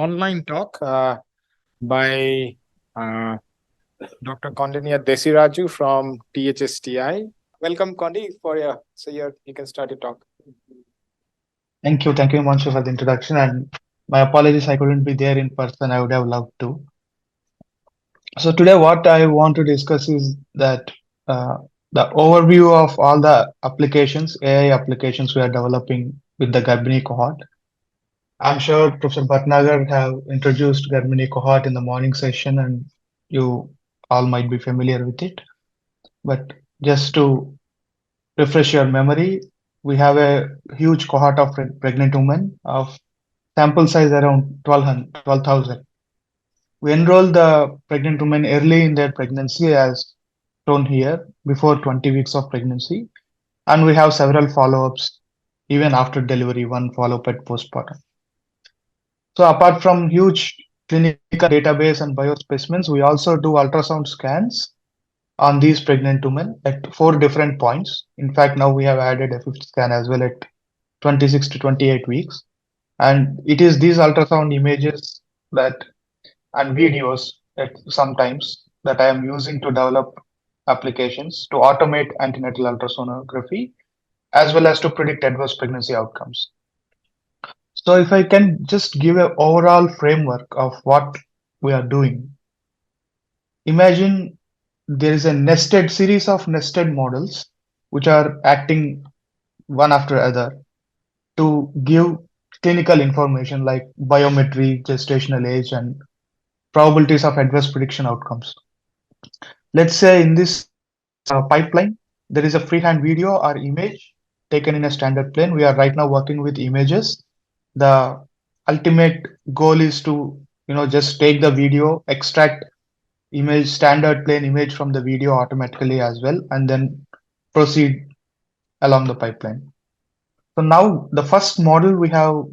online talk by Dr. Koundinya Desiraju from THSTI. Welcome, Kondi, you can start your talk. Thank you, Himanshu, for the introduction. And my apologies, I couldn't be there in person. I would have loved to. So today, what I want to discuss is that uh, the overview of all the applications, AI applications we are developing with the Garbini cohort. I'm sure Professor Bhatnagar have introduced Garbini cohort in the morning session, and you all might be familiar with it. But just to refresh your memory, we have a huge cohort of pregnant women of sample size around 12,000. We enroll the pregnant women early in their pregnancy, as shown here, before 20 weeks of pregnancy, and we have several follow-ups even after delivery, one follow-up at postpartum. So apart from huge clinical database and biospecimens, we also do ultrasound scans on these pregnant women at 4 different points. In fact, now we have added a fifth scan as well at 26 to 28 weeks. And it is these ultrasound images that and videos sometimes that I am using to develop applications to automate antenatal ultrasonography as well as to predict adverse pregnancy outcomes. So if I can just give an overall framework of what we are doing, imagine there is a nested series of nested models which are acting one after other to give clinical information like biometry, gestational age, and probabilities of adverse prediction outcomes. Let's say in this pipeline, there is a freehand video or image taken in a standard plane. We are right now working with images. The ultimate goal is to, just take the video, extract image, standard plane image from the video automatically as well, and then proceed along the pipeline. So now the first model we have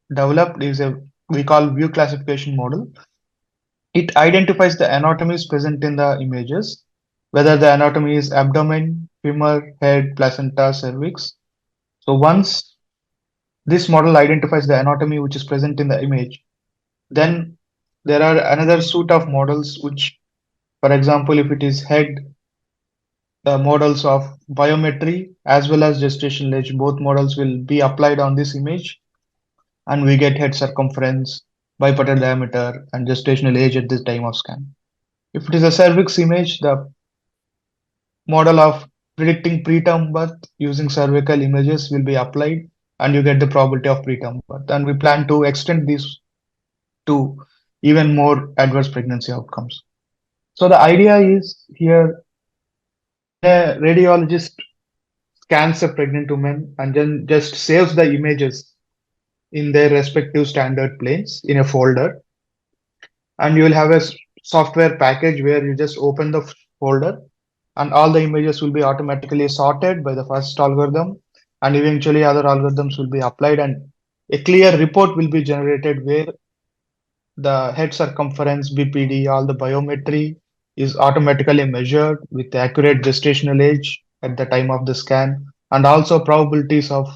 developed is we call view classification model. It identifies the anatomies present in the images, whether the anatomy is abdomen, femur, head, placenta, cervix. So once this model identifies the anatomy which is present in the image, then there are another suite of models which, for example, if it is head, the models of biometry as well as gestational age, both models will be applied on this image, and we get head circumference, bipartite diameter, and gestational age at the time of scan. If it is a cervix image, the model of predicting preterm birth using cervical images will be applied, and you get the probability of preterm birth. And we plan to extend this to even more adverse pregnancy outcomes. So the idea is here, when a radiologist scans a pregnant woman and then just saves the images in their respective standard planes in a folder, and you will have a software package where you just open the folder and all the images will be automatically sorted by the first algorithm, and eventually other algorithms will be applied, and a clear report will be generated where the head circumference, BPD, all the biometry is automatically measured with accurate gestational age at the time of the scan, and also probabilities of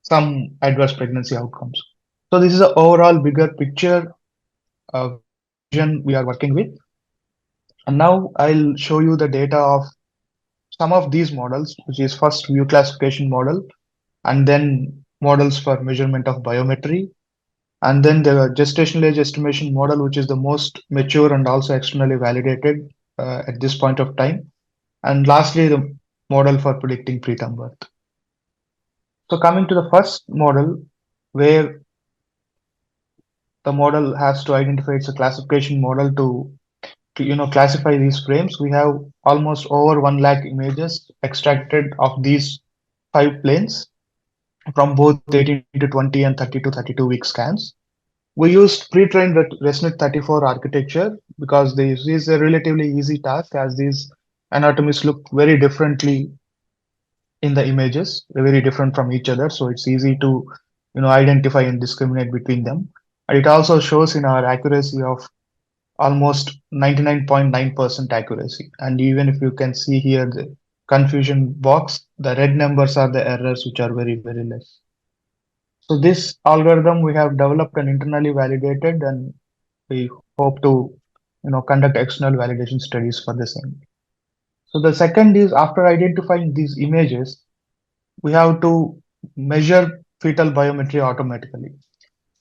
some adverse pregnancy outcomes. So this is the overall bigger picture vision we are working with. And now I'll show you the data of some of these models, which is first view classification model, and then models for measurement of biometry, and then the gestational age estimation model, which is the most mature and also externally validated at this point of time, and lastly, the model for predicting preterm birth. So coming to the first model, where the model has to identify, it's a classification model to classify these frames. We have almost over 1 lakh images extracted of these 5 planes from both 18 to 20 and 30 to 32 week scans. We used pre-trained ResNet 34 architecture because this is a relatively easy task, as these anatomies look very differently in the images. They're very different from each other, so it's easy to identify and discriminate between them. And it also shows in our accuracy of almost 99.9% accuracy. And even if you can see here the confusion box, the red numbers are the errors, which are very, very less. So this algorithm we have developed and internally validated, and we hope to conduct external validation studies for the same. So the second is, after identifying these images, we have to measure fetal biometry automatically.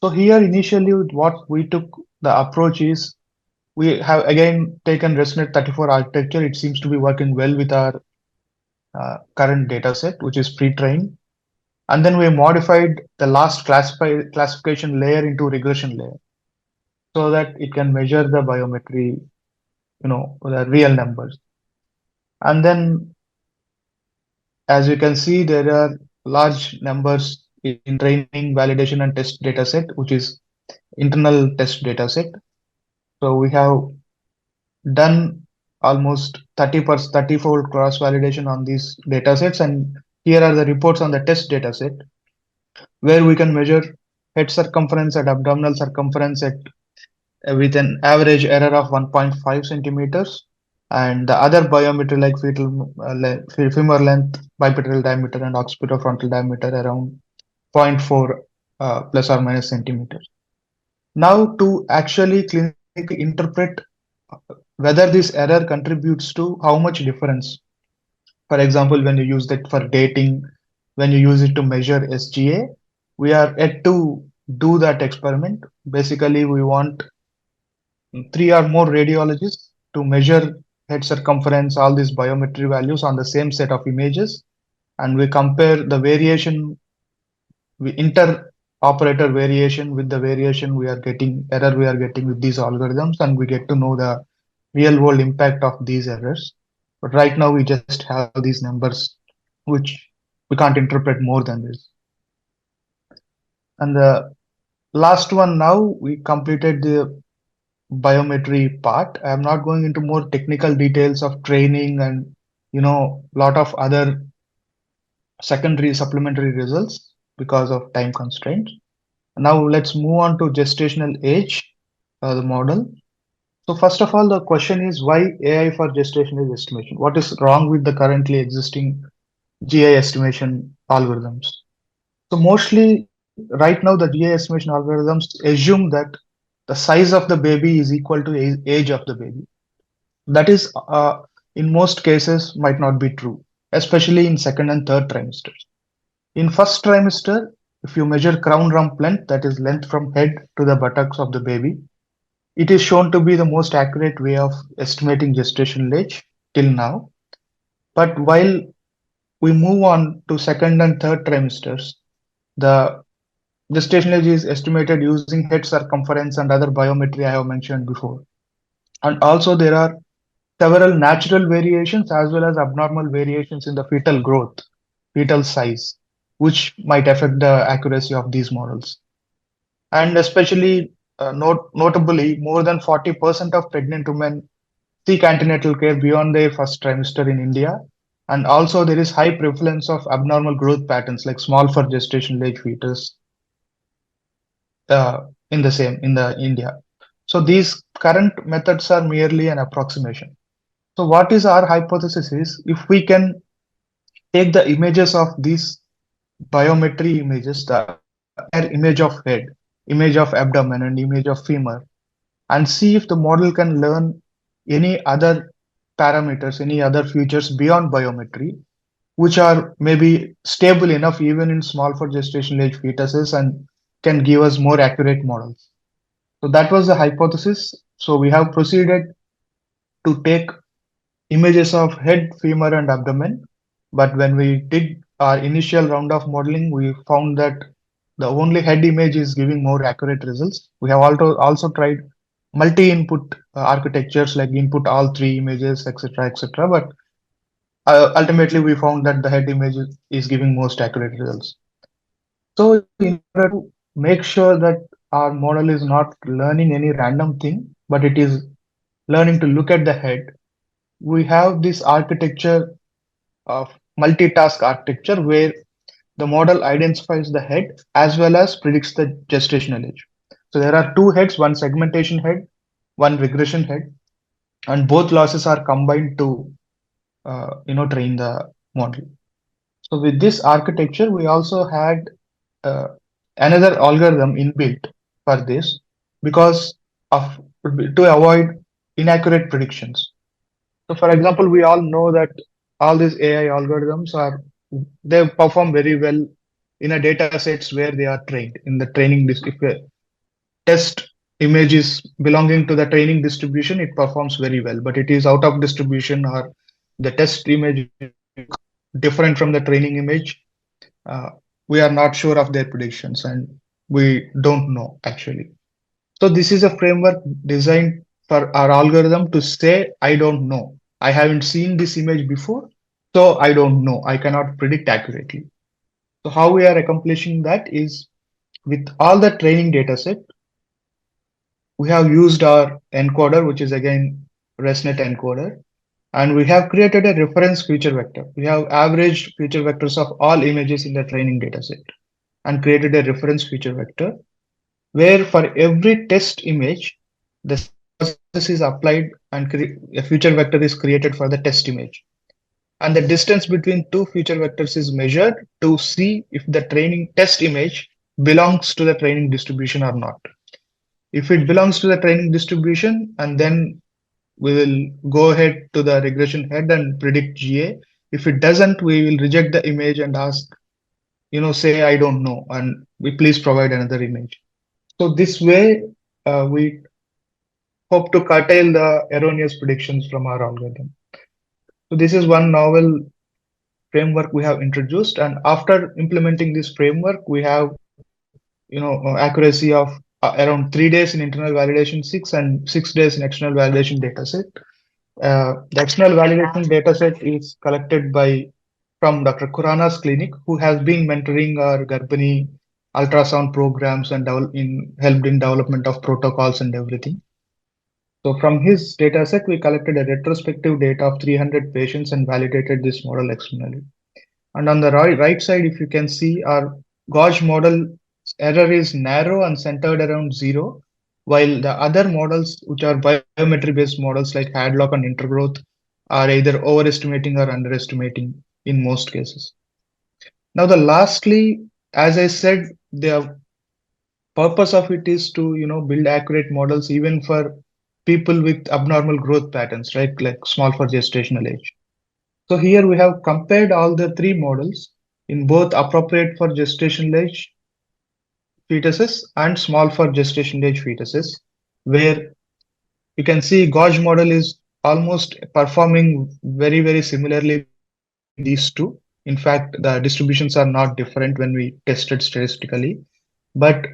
So here initially what we took the approach is, we have again taken ResNet 34 architecture. It seems to be working well with our current data set, which is pre-trained. And then we modified the last classification layer into regression layer so that it can measure the biometry, the real numbers. And then, as you can see, there are large numbers in training, validation, and test data set, which is internal test data set. So we have done almost 30-fold cross validation on these data sets. And here are the reports on the test data set, where we can measure head circumference and abdominal circumference with an average error of 1.5 centimeters, and the other biometry like femur length, bipedal diameter, and occipitofrontal diameter around zero point 0.4 plus or minus centimeters. Now, to actually clinically interpret whether this error contributes to how much difference, for example, when you use it for dating, when you use it to measure SGA, we are yet to do that experiment. Basically, we want three or more radiologists to measure head circumference, all these biometry values on the same set of images, and we compare the variation, we inter-operator variation with the variation we are getting, error we are getting with these algorithms, and we get to know the real world impact of these errors. But right now, we just have these numbers, which we can't interpret more than this. And the last one, now we completed the biometry part. I'm not going into more technical details of training and lot of other secondary supplementary results because of time constraints. Now let's move on to gestational age, the model. So first of all, the question is, why AI for gestational age estimation? What is wrong with the currently existing GI estimation algorithms? So mostly right now, the GI estimation algorithms assume that the size of the baby is equal to age of the baby. That is, in most cases, might not be true, especially in second and third trimesters. In first trimester, if you measure crown rump length, that is length from head to the buttocks of the baby, it is shown to be the most accurate way of estimating gestational age till now. But while we move on to second and third trimesters, the gestational age is estimated using head circumference and other biometry I have mentioned before. And also there are several natural variations as well as abnormal variations in the fetal growth, fetal size, which might affect the accuracy of these models. And especially notably, more than 40% of pregnant women seek antenatal care beyond their first trimester in India. And also there is high prevalence of abnormal growth patterns like small for gestational age fetus in the India. So these current methods are merely an approximation. So what is our hypothesis is, if we can take the images of these biometry images, the entire image of head, image of abdomen, and image of femur, and see if the model can learn any other parameters, any other features beyond biometry, which are maybe stable enough even in small for gestational age fetuses and can give us more accurate models. So that was the hypothesis. So we have proceeded to take images of head, femur, and abdomen. But when we did our initial round of modeling, we found that the only head image is giving more accurate results. We have also tried multi-input architectures, like input all three images, etc., etc. But ultimately, we found that the head image is giving most accurate results. So in order to make sure that our model is not learning any random thing, but it is learning to look at the head, we have this architecture of multitask architecture where the model identifies the head as well as predicts the gestational age. So there are two heads, one segmentation head, one regression head, and both losses are combined to train the model. So with this architecture, we also had uh, another algorithm inbuilt for this, because of to avoid inaccurate predictions. So, for example, we all know that all these AI algorithms are they perform very well in a data sets where they are trained in the training. If a test image is belonging to the training distribution, it performs very well. But it is out of distribution or the test image different from the training image. Uh, we are not sure of their predictions, and we don't know actually. So this is a framework designed for our algorithm to say, I don't know. I haven't seen this image before, so I don't know. I cannot predict accurately. So how we are accomplishing that is with all the training data set, we have used our encoder, which is again ResNet encoder, and we have created a reference feature vector. We have averaged feature vectors of all images in the training data set and created a reference feature vector where for every test image, the same process is applied and a feature vector is created for the test image. And the distance between two feature vectors is measured to see if the training test image belongs to the training distribution or not. If it belongs to the training distribution, and then we will go ahead to the regression head and predict GA. If it doesn't, we will reject the image and ask, say, I don't know, and we please provide another image. So this way, we hope to curtail the erroneous predictions from our algorithm. So this is one novel framework we have introduced, and after implementing this framework, we have accuracy of around 3 days in internal validation 6 and 6 days in external validation dataset. The external validation dataset is collected by from Dr. Kurana's clinic, who has been mentoring our Garbani ultrasound programs and helped in development of protocols and everything. So from his dataset, we collected a retrospective data of 300 patients and validated this model externally. And on the right side, if you can see, our Gauge model error is narrow and centered around zero, while the other models, which are biometry based models like Hadlock and Intergrowth, are either overestimating or underestimating in most cases. Now, the lastly, as I said, the purpose of it is to build accurate models even for people with abnormal growth patterns, right? Like small for gestational age. So here we have compared all the three models in both appropriate for gestational age fetuses and small for gestational age fetuses, where you can see Gauge model is almost performing very, very similarly between these two. In fact, the distributions are not different when we tested statistically, but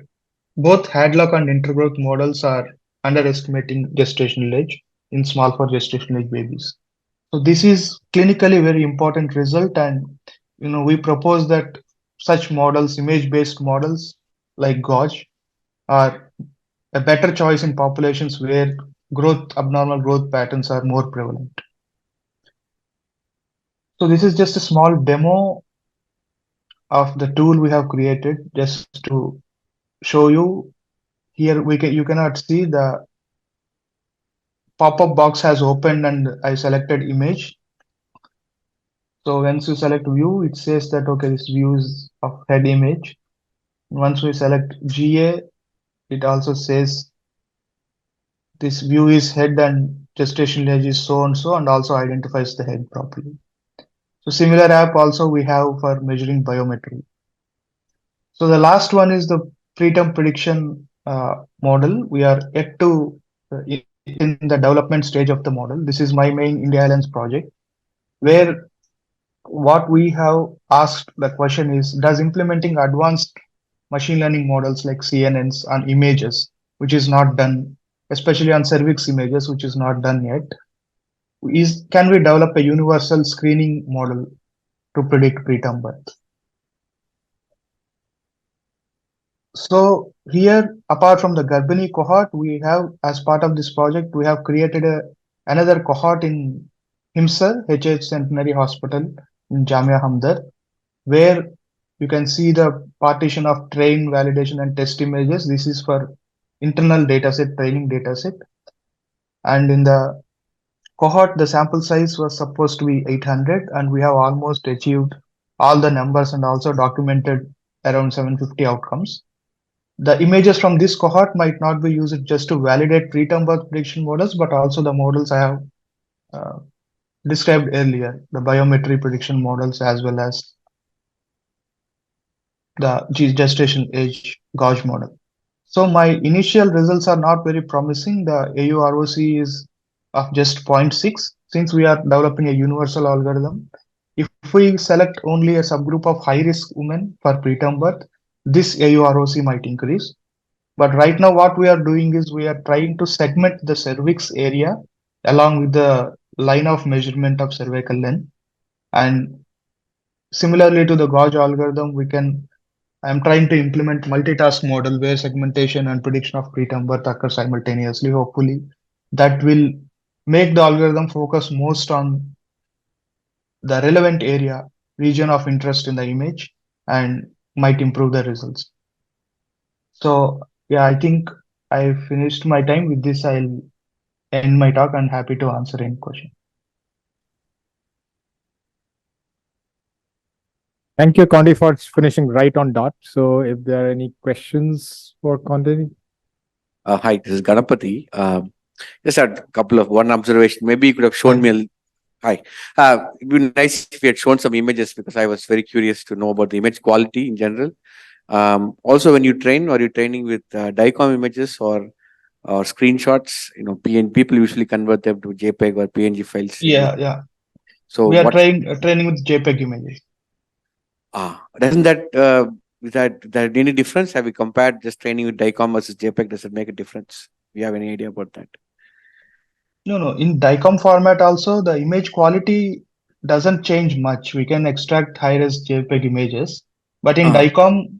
both Hadlock and Intergrowth models are underestimating gestational age in small for gestational age babies. So this is clinically very important result, and we propose that such models, image-based models like Gauge, are a better choice in populations where abnormal growth patterns are more prevalent. So this is just a small demo of the tool we have created just to show you. Here you cannot see the pop-up box has opened and I selected image. So once you select view, it says that, okay, this view is of head image. Once we select GA, it also says this view is head and gestational age is so and so, and also identifies the head properly. So similar app also we have for measuring biometry. So the last one is the preterm prediction model. We are yet to in the development stage of the model. This is my main India Islands project, where what we have asked the question is, does implementing advanced machine learning models like CNNs on images, which is not done, especially on cervix images, which is not done yet, can we develop a universal screening model to predict preterm birth? So here, apart from the Garbani cohort, we have, as part of this project, we have created another cohort in HIMSR, HH Centenary Hospital in Jamia Hamdard, where you can see the partition of train, validation, and test images. This is for internal dataset, training dataset. And in the cohort, the sample size was supposed to be 800, and we have almost achieved all the numbers and also documented around 750 outcomes. the images from this cohort might not be used just to validate preterm birth prediction models, but also the models I have uh, described earlier, the biometry prediction models as well as the gestation age gauge model. So my initial results are not very promising. The AUROC is of just 0.6 since we are developing a universal algorithm. If we select only a subgroup of high risk women for preterm birth, this AUROC might increase. But right now, what we are doing is we are trying to segment the cervix area along with the line of measurement of cervical length. And similarly to the gauge algorithm, I'm trying to implement multitask model where segmentation and prediction of preterm birth occur simultaneously. Hopefully, that will make the algorithm focus most on the relevant area, region of interest in the image, and might improve the results. So yeah, I think I finished my time. With this, I'll end my talk and happy to answer any question. Thank you, Condi, for finishing right on dot. So if there are any questions for Condi. Hi, this is Ganapati. Just had a couple of one observation. Maybe you could have shown me hi. It'd be nice if you had shown some images because I was very curious to know about the image quality in general. Also, when you train, are you training with DICOM images or screenshots? You know, people usually convert them to JPEG or PNG files. Yeah. So we are training with JPEG images. Doesn't that any difference? Have you compared just training with DICOM versus JPEG? Does it make a difference? Do you have any idea about that? No. In DICOM format also, the image quality doesn't change much. We can extract high-res JPEG images. But in DICOM,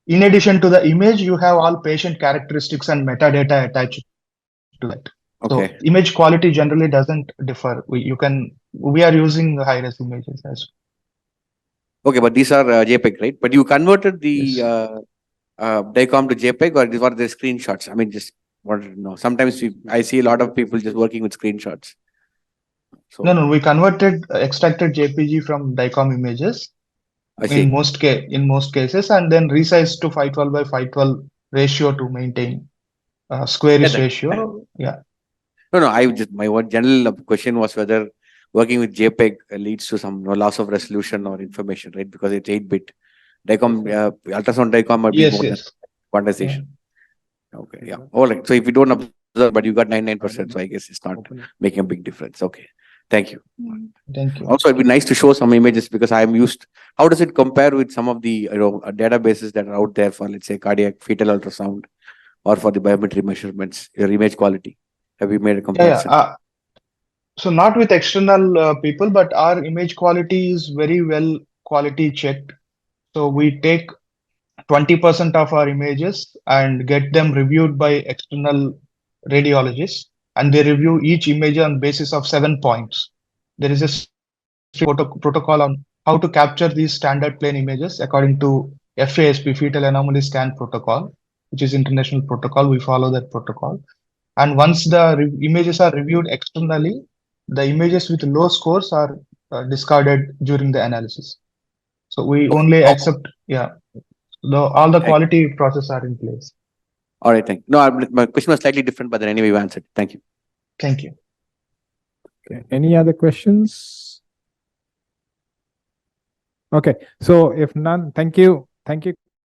in addition to the image, you have all patient characteristics and metadata attached to that. Okay. So image quality generally doesn't differ. We are using high-res images as well. Okay, but these are JPEG, right? But you converted the Yes. DICOM to JPEG or these were the screenshots? I mean, just wanted to know. Sometimes I see a lot of people just working with screenshots. So No. We extracted JPG from DICOM images in most cases, and then resized to 512 by 512 ratio to maintain squarish ratio. Yeah. No. My one general question was whether working with JPEG leads to some loss of resolution or information, right? Because it's 8-bit. DICOM, ultrasound DICOM might be more than quantization. Yeah. Okay, yeah. All right. So if you don't observe, but you got 99%, so I guess it's not making a big difference. Okay. Thank you. Thank you. Also, it'd be nice to show some images because I'm used. How does it compare with some of the databases that are out there for, let's say, cardiac fetal ultrasound or for the biometry measurements, your image quality? Have you made a comparison? So not with external people, but our image quality is very well quality checked. So we take 20% of our images and get them reviewed by external radiologists, and they review each image on basis of 7 points. There is a protocol on how to capture these standard plane images according to FASP, Fetal Anomaly Scan Protocol, which is international protocol. We follow that protocol. And once the images are reviewed externally, the images with low scores are discarded during the analysis. So we only accept, all the quality process are in place. All right, thank you. No, my question was slightly different, but then anyway, you answered. Thank you. Thank you. Okay. Any other questions? Okay. So if none, thank you. Thank you.